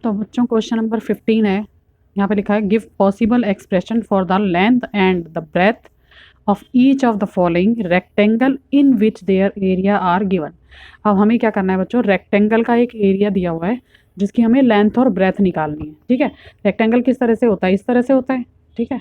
तो बच्चों question number 15 है। यहाँ पे लिखा है give possible expression for the length and the breadth of each of the following rectangle in which their area are given. अब हमें क्या करना है बच्चों, रेक्टेंगल का एक एरिया दिया हुआ है जिसकी हमें लेंथ और ब्रेथ निकालनी है। ठीक है, रेक्टेंगल किस तरह से होता है, इस तरह से होता है। ठीक है,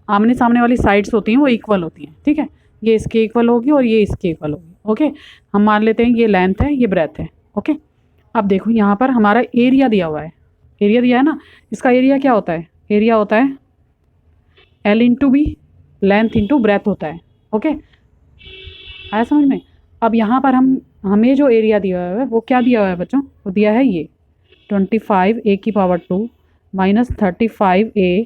आमने सामने वाली साइड्स होती हैं वो इक्वल होती हैं। ठीक है, ये इसके इक्वल होगी और ये इसके इक्वल होगी। ओके, हम मान लेते हैं ये लेंथ है, ये ब्रेथ है। ओके, अब देखो यहाँ पर हमारा एरिया दिया हुआ है, एरिया दिया है ना, इसका एरिया क्या होता है, एरिया होता है L into B, length into breadth होता है। ओके, आया समझ में। अब यहाँ पर हमें जो एरिया दिया हुआ है वो क्या दिया हुआ है बच्चों, वो दिया है ये 25a⁻² माइनस 35a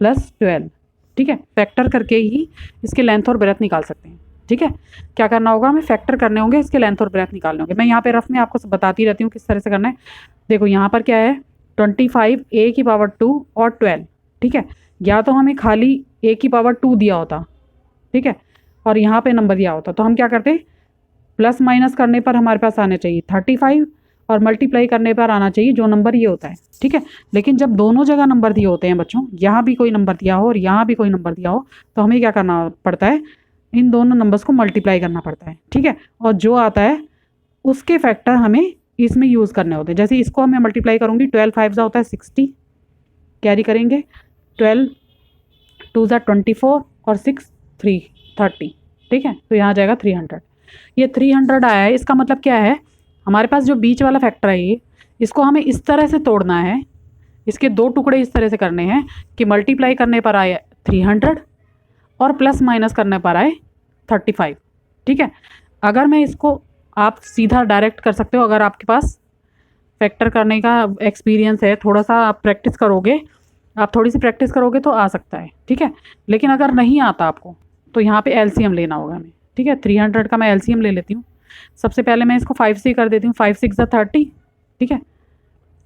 प्लस 12। ठीक है, फैक्टर करके ही इसके लेंथ और ब्रेथ निकाल सकते हैं। ठीक है, क्या करना होगा, हमें फैक्टर करने होंगे, इसके लेंथ और ब्रेथ निकालने होंगे। मैं यहाँ पे रफ में आपको बताती रहती हूँ किस तरह से करना है। देखो यहाँ पर क्या है 25a⁻² और 12। ठीक है, या तो हमें खाली a⁻² दिया होता, ठीक है, और यहाँ पे नंबर दिया होता तो हम क्या करते, प्लस माइनस करने पर हमारे पास आने चाहिए 35 और मल्टीप्लाई करने पर आना चाहिए जो नंबर ये होता है। ठीक है, लेकिन जब दोनों जगह नंबर दिए होते हैं बच्चों, यहाँ भी कोई नंबर दिया हो और यहाँ भी कोई नंबर दिया हो, तो हमें क्या करना पड़ता है, इन दोनों नंबर्स को मल्टीप्लाई करना पड़ता है। ठीक है, और जो आता है उसके फैक्टर हमें इसमें यूज़ करने होते हैं। जैसे इसको हमें मल्टीप्लाई करूँगी, 12 5 होता है 60, कैरी करेंगे 12 2 24 और 6 3 30। ठीक है, तो यहाँ आ जाएगा 300। ये 300 आया है, इसका मतलब क्या है, हमारे पास जो बीच वाला फैक्टर है ये, इसको हमें इस तरह से तोड़ना है, इसके दो टुकड़े इस तरह से करने हैं कि मल्टीप्लाई करने पर आए 300 और प्लस माइनस करने पर आए 35। ठीक है, अगर मैं इसको, आप सीधा डायरेक्ट कर सकते हो, अगर आपके पास फैक्टर करने का एक्सपीरियंस है, थोड़ा सा आप प्रैक्टिस करोगे, आप थोड़ी सी प्रैक्टिस करोगे तो आ सकता है। ठीक है, लेकिन अगर नहीं आता आपको तो यहाँ पे एलसीएम लेना होगा हमें। ठीक है, 300 का मैं एलसीएम ले लेती हूँ। सबसे पहले मैं इसको 5 से कर देती हूँ, 5 6 30। ठीक है,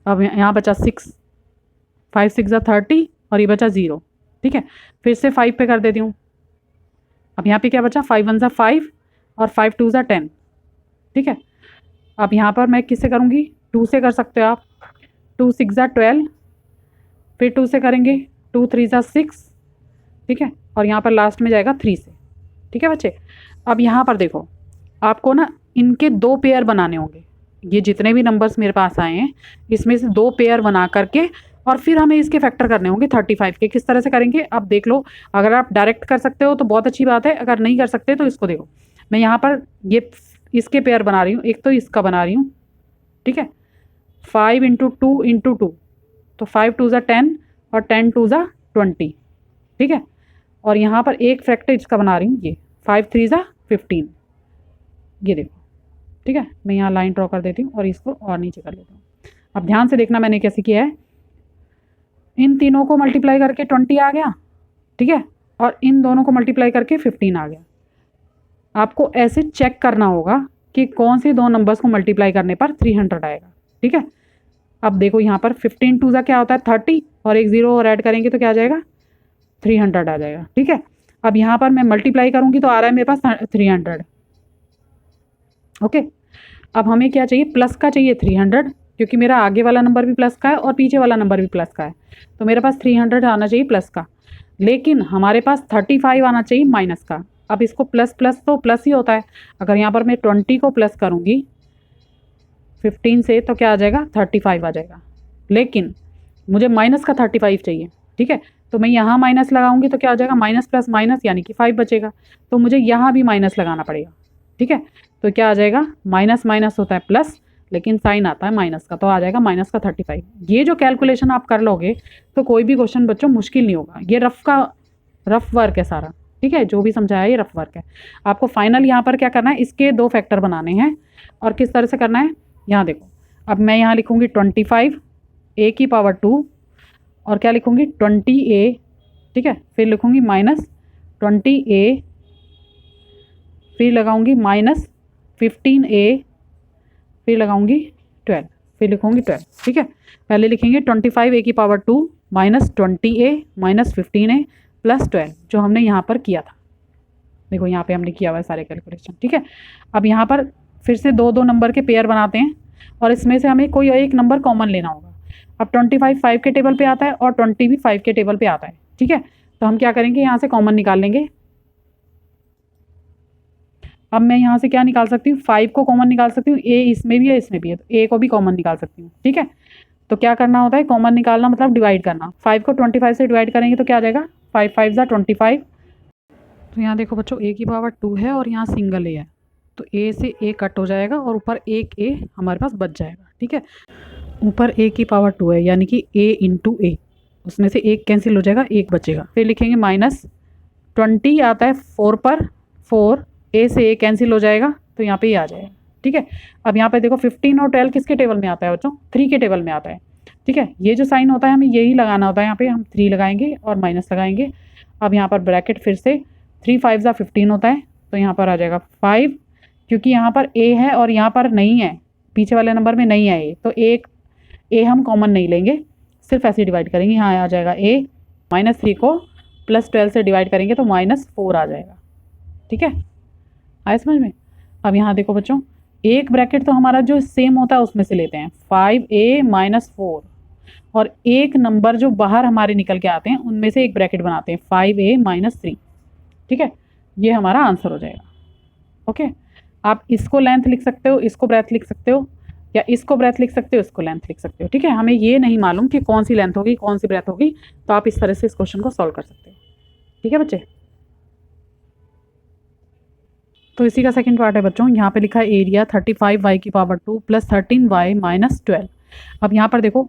अब यहाँ बचा 6, 5 6 30 और ये बचा 0। ठीक है, फिर से 5 पे कर देती हूँ। अब यहाँ पे क्या बचा, 5 1 5 और 5 2 10। ठीक है, अब यहाँ पर मैं किससे करूँगी, 2 से कर सकते हो आप, 2 6 12, फिर 2 से करेंगे, 2 3 6। ठीक है, और यहाँ पर लास्ट में जाएगा 3 से। ठीक है बच्चे, अब यहाँ पर देखो, आपको ना इनके 2 पेयर बनाने होंगे। ये जितने भी नंबर्स मेरे पास आए हैं इसमें से 2 पेयर बना करके और फिर हमें इसके फैक्टर करने होंगे 35 के। किस तरह से करेंगे अब देख लो, अगर आप डायरेक्ट कर सकते हो तो बहुत अच्छी बात है, अगर नहीं कर सकते तो इसको देखो, मैं यहाँ पर ये इसके पेयर बना रही हूँ, एक तो इसका बना रही हूँ। ठीक है, 5 × 2 × 2, तो 5 2 10 और 10 2 20। ठीक है, और यहाँ पर एक फैक्टर इसका बना रही हूँ, ये 5 3 15। ये देखो, ठीक है, मैं यहाँ लाइन ड्रॉ कर देती हूँ और इसको और नीचे कर लेती हूँ। अब ध्यान से देखना मैंने कैसे किया है, इन तीनों को मल्टीप्लाई करके 20 आ गया। ठीक है, और इन दोनों को मल्टीप्लाई करके 15 आ गया। आपको ऐसे चेक करना होगा कि कौन से दो नंबर्स को मल्टीप्लाई करने पर 300 आएगा। ठीक है, अब देखो यहाँ पर 15 2 क्या होता है 30 और एक 0 और ऐड करेंगे तो क्या आ जाएगा 300 आ जाएगा। ठीक है, अब यहाँ पर मैं मल्टीप्लाई करूँगी तो आ रहा है मेरे पास 300। ओके, अब हमें क्या चाहिए, प्लस का चाहिए 300, क्योंकि मेरा आगे वाला नंबर भी प्लस का है और पीछे वाला नंबर भी प्लस का है, तो मेरे पास 300 आना चाहिए प्लस का। लेकिन हमारे पास 35 आना चाहिए माइनस का। अब इसको प्लस प्लस तो प्लस ही होता है, अगर यहाँ पर मैं 20 को प्लस करूँगी 15 से तो क्या आ जाएगा 35 आ जाएगा, लेकिन मुझे माइनस का 35 चाहिए। ठीक है, तो मैं यहाँ माइनस लगाऊंगी तो क्या हो जाएगा, माइनस प्लस माइनस यानी कि 5 बचेगा, तो मुझे यहाँ भी माइनस लगाना पड़ेगा। ठीक है, तो क्या आ जाएगा, माइनस माइनस होता है प्लस, लेकिन साइन आता है माइनस का, तो आ जाएगा माइनस का 35। ये जो कैलकुलेशन आप कर लोगे तो कोई भी क्वेश्चन बच्चों मुश्किल नहीं होगा। ये रफ वर्क है सारा। ठीक है, जो भी समझाया ये रफ वर्क है। आपको फाइनल यहाँ पर क्या करना है, इसके 2 फैक्टर बनाने हैं। और किस तरह से करना है, यहाँ देखो, अब मैं यहाँ लिखूँगी 25 a⁻² और क्या लिखूँगी 20a। ठीक है, फिर लिखूँगी माइनस 20a, फिर लगाऊँगी माइनस 15a, फिर लगाऊँगी 12, फिर लिखूँगी 12। ठीक है, पहले लिखेंगे 25 a⁻² minus 20a minus 15a plus 12, जो हमने यहाँ पर किया था। देखो यहाँ पे हमने किया हुआ है सारे कैलकुलेशन। ठीक है, अब यहाँ पर फिर से 2 2 नंबर के पेयर बनाते हैं और इसमें से हमें कोई एक नंबर कॉमन लेना होगा। अब 25 5 के टेबल पे आता है और 20 भी 5 के टेबल पे आता है, ठीक है। तो हम क्या करेंगे, यहाँ से कॉमन निकाल लेंगे। अब मैं यहाँ से क्या निकाल सकती हूँ, 5 को कॉमन निकाल सकती हूँ, ए इसमें भी है इसमें भी है, तो ए को भी कॉमन निकाल सकती हूँ, ठीक है। तो क्या करना होता है, कॉमन निकालना मतलब डिवाइड करना। 5 को 25 से डिवाइड करेंगे तो क्या आ जाएगा, 5 5 ज़ा 25। तो यहाँ देखो बच्चों, ए की पावर 2 है और यहाँ सिंगल ए है, तो ए से ए कट हो जाएगा और ऊपर एक ए हमारे पास बच जाएगा, ठीक है। ऊपर ए की पावर 2 है यानी कि ए इंटू ए, उसमें से एक कैंसिल हो जाएगा, एक बचेगा। फिर लिखेंगे माइनस 20 आता है 4 पर, 4 ए से ए कैंसिल हो जाएगा तो यहाँ पे ये आ जाएगा, ठीक है। अब यहाँ पे देखो 15 और 12 किसके टेबल में आता है बच्चों, 3 के टेबल में आता है, ठीक है। ये जो साइन होता है हमें यही लगाना होता है, यहाँ पे हम 3 लगाएंगे और माइनस लगाएंगे। अब यहाँ पर ब्रैकेट फिर से 3 5 ज़ा 15 होता है, तो यहाँ पर आ जाएगा 5, क्योंकि यहाँ पर ए है और यहाँ पर नहीं है, पीछे वाले नंबर में नहीं है ए, तो एक ए हम कॉमन नहीं लेंगे, सिर्फ ऐसे डिवाइड करेंगे। यहाँ आ जाएगा ए, -3 को +12 से डिवाइड करेंगे तो -4 आ जाएगा, ठीक है। आए समझ में। अब यहाँ देखो बच्चों, एक ब्रैकेट तो हमारा जो सेम होता है उसमें से लेते हैं 5a - 4, और एक नंबर जो बाहर हमारे निकल के आते हैं उनमें से एक ब्रैकेट बनाते हैं 5a - 3, ठीक है। ये हमारा आंसर हो जाएगा, ओके। आप इसको लेंथ लिख सकते हो, इसको ब्रेथ लिख सकते हो, या इसको ब्रेथ लिख सकते हो, इसको लेंथ लिख सकते हो, ठीक है। हमें ये नहीं मालूम कि कौन सी लेंथ होगी कौन सी ब्रेथ होगी, तो आप इस तरह से इस क्वेश्चन को सॉल्व कर सकते हो, ठीक है बच्चे। तो इसी का सेकंड पार्ट है बच्चों, यहाँ पे लिखा है एरिया 35y की पावर 2 + 13y - 12। अब यहाँ पर देखो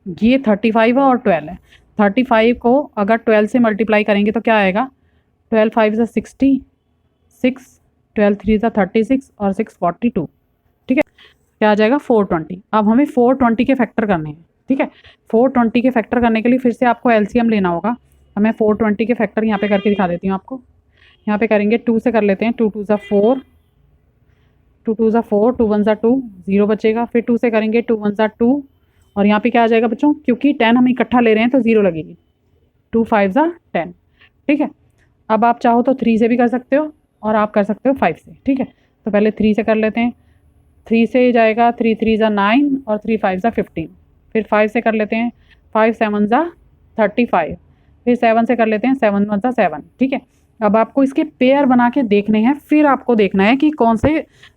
ये 35 है और 12 है, 35 को अगर 12 से मल्टीप्लाई करेंगे तो क्या आएगा, 12 5 ज़ा 60, 6 12 3 ज़ा 36 और 6 42, ठीक है। क्या आ जाएगा 420। अब हमें 420 के फैक्टर करने हैं, ठीक है। 420 के फैक्टर करने के लिए फिर से आपको एलसीएम लेना होगा। हमें 420 के फैक्टर यहाँ पे करके दिखा देती हूँ आपको। यहाँ पे करेंगे 2 से कर लेते हैं, 2 2 ज़ा 4, 2 2 ज़ा 4, 2 1 ज़ा 2, 0 बचेगा। फिर 2 से करेंगे 2 1 ज़ा 2, और यहाँ पे क्या आ जाएगा बच्चों, क्योंकि 10 हम इकट्ठा ले रहे हैं तो 0 लगेगी, 2 5 ज़ा 10, ठीक है। अब आप चाहो तो 3 से भी कर सकते हो और आप कर सकते हो 5 से, ठीक है। तो पहले 3 से कर लेते हैं, 3 से जाएगा 3 3 ज़ा 9 और 3 5 ज़ा 15। फिर 5 से कर लेते हैं, 5 7 ज़ा 35। फिर 7 से कर लेते हैं, 7 1 ज़ा 7, ठीक है। अब आपको इसके पेयर बना के देखने हैं, फिर आपको देखना है कि कौन से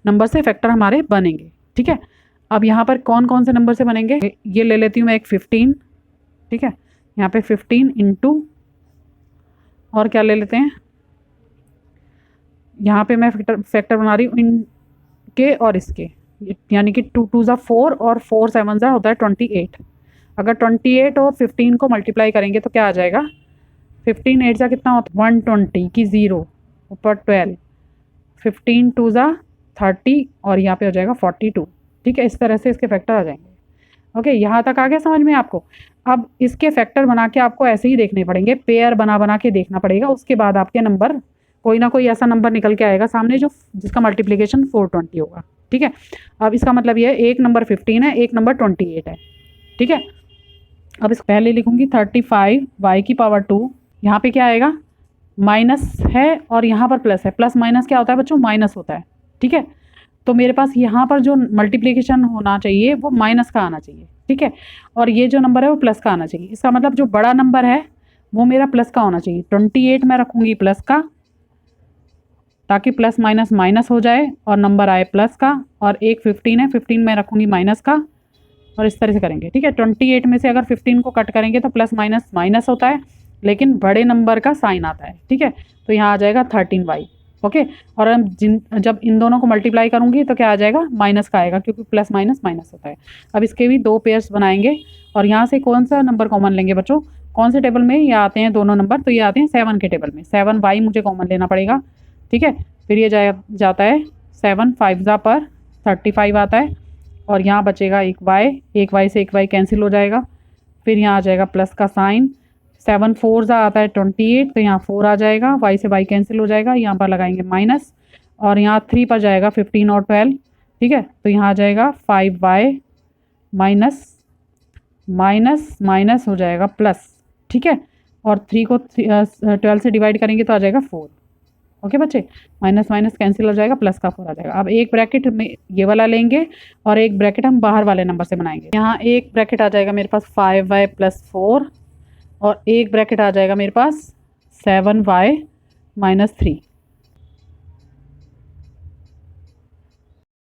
नंबर से फैक्टर हमारे बनेंगे, ठीक है। अब यहाँ पर कौन कौन से नंबर से बनेंगे, ये ले लेती हूँ मैं एक 15, ठीक है। यहाँ पे 15 इंटू, और क्या ले लेते हैं, यहाँ पे मैं फैक्टर बना रही हूँ इनके और इसके, यानी कि 2 2 ज़ा 4 और 4 7 ज़ा होता है 28। अगर 28 और 15 को मल्टीप्लाई करेंगे तो क्या आ जाएगा, 15 8 ज़ा कितना होता है 120 की 0 ऊपर 12, 15 2 ज़ा 30 और यहाँ पे हो जाएगा 42, ठीक है। इस तरह से इसके फैक्टर आ जाएंगे, ओके। यहाँ तक आ गया समझ में आपको। अब इसके फैक्टर बना के आपको ऐसे ही देखने पड़ेंगे, पेयर बना बना के देखना पड़ेगा, उसके बाद आपके नंबर कोई ना कोई ऐसा नंबर निकल के आएगा सामने जो जिसका मल्टीप्लिकेशन 420 होगा, ठीक है। अब इसका मतलब ये है एक नंबर 15 है, एक नंबर 28 है, ठीक है। अब इस पहले लिखूंगी 35 y की पावर 2, यहाँ पे क्या आएगा, माइनस है और यहाँ पर प्लस है, प्लस माइनस क्या होता है बच्चों, माइनस होता है, ठीक है। तो मेरे पास यहाँ पर जो मल्टीप्लिकेशन होना चाहिए वो माइनस का आना चाहिए, ठीक है। और ये जो नंबर है वो प्लस का आना चाहिए। इसका मतलब जो बड़ा नंबर है वो मेरा प्लस का होना चाहिए। 28 मैं रखूँगी प्लस का, ताकि प्लस माइनस माइनस हो जाए और नंबर आए प्लस का, और एक 15 है, 15 मैं रखूँगी माइनस का, और इस तरह से करेंगे, ठीक है। 28 में से अगर 15 को कट करेंगे तो प्लस माइनस माइनस होता है, लेकिन बड़े नंबर का साइन आता है, ठीक है। तो यहाँ आ जाएगा 13y, ओके। और जब इन दोनों को मल्टीप्लाई करूँगी तो क्या आ जाएगा, माइनस का आएगा, क्योंकि प्लस माइनस माइनस होता है। अब इसके भी 2 पेयर्स बनाएंगे, और यहाँ से कौन सा नंबर कॉमन लेंगे बच्चों, कौन से टेबल में ये आते हैं दोनों नंबर, तो ये आते हैं 7 के टेबल में, 7y मुझे कॉमन लेना पड़ेगा, ठीक है। फिर ये जाता है 7 5 ज़ा पर 35 आता है, और यहाँ बचेगा एक y से एक y कैंसिल हो जाएगा। फिर यहाँ आ जाएगा प्लस का साइन, 7 4 ज़ा आता है 28, तो यहाँ 4 आ जाएगा, y से y कैंसिल हो जाएगा, यहाँ पर लगाएंगे माइनस, और यहाँ 3 पर जाएगा 15 और 12, ठीक है। तो यहाँ आ जाएगा 5y माइनस माइनस माइनस हो जाएगा प्लस, ठीक है। और 3 को 12 से डिवाइड करेंगे तो आ जाएगा 4, ओके बच्चे, माइनस माइनस कैंसिल हो जाएगा, प्लस का 4 आ जाएगा। अब एक ब्रैकेट में ये वाला लेंगे और एक ब्रैकेट हम बाहर वाले नंबर से बनाएंगे। यहाँ एक ब्रैकेट आ जाएगा मेरे पास 5y + 4 और एक ब्रैकेट आ जाएगा मेरे पास 7y - 3।